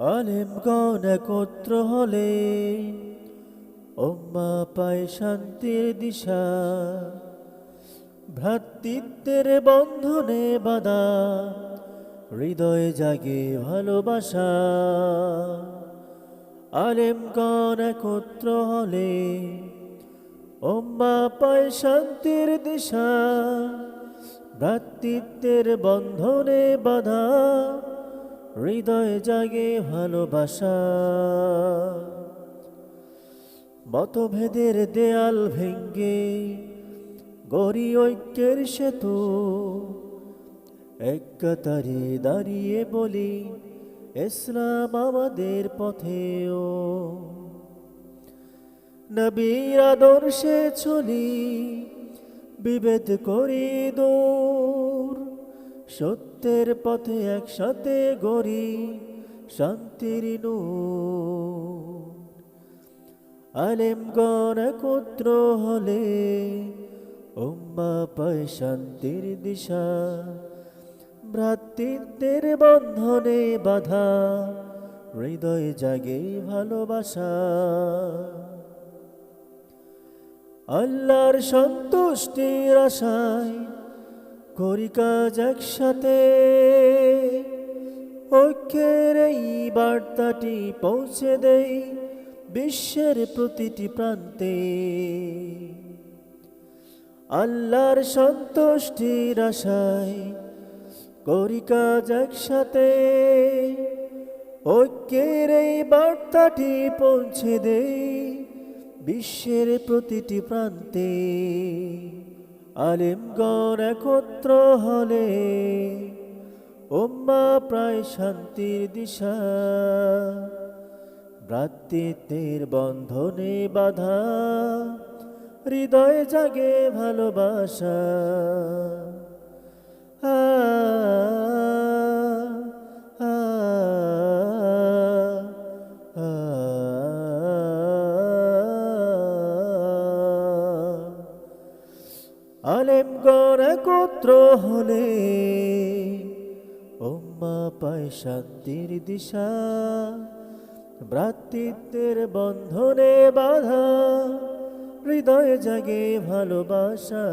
আলেমগণ একত্র হলে উম্মাহ পায় শান্তির দিশা। ভ্রাতৃত্বের বন্ধনে বাঁধা হৃদয়ে জাগে ভালোবাসা। আলেমগণ একত্র হলে উম্মাহ পায় শান্তির দিশা। ভ্রাতৃত্বের বন্ধনে বাঁধা হৃদয়ে জাগে ভালোবাসা। মতভেদের দেয়াল ভেঙ্গে গড়ি ঐক্যের সেতু। এক কাতারে দাঁড়িয়ে বলি ইসলাম আমাদের পথেও। নবীর আদর্শে চলি বিভেদ করি দূর। সত্যের পথে একসাথে গড়ি শান্তির নূর। আলেমগণ একত্র হলে উম্মাহ পায় শান্তির দিশা। ভ্রাতৃত্বের বন্ধনে বাঁধা হৃদয়ে জাগে ভালোবাসা। আল্লাহর সন্তুষ্টির আশায় করি কাজ একসাথে। ঐক্যের এই বার্তাটি পৌঁছে দেই বিশ্বের প্রতিটি প্রান্তে। আল্লাহর সন্তুষ্টির আশায় করি কাজ একসাথে। ঐক্যের এই বার্তাটি পৌঁছে দেই বিশ্বের প্রতিটি প্রান্তে। আলেমগণ একত্র হলে উম্মাহ প্রায় শান্তির দিশা। ভ্রাতৃত্বের বন্ধনে বাঁধা হৃদয়ে জাগে ভালোবাসা। আলেমগণ একত্র হলে উম্মাহ পায় শান্তির দিশা। ভ্রাতৃত্বের বন্ধনে বাঁধা হৃদয়ে জাগে ভালোবাসা।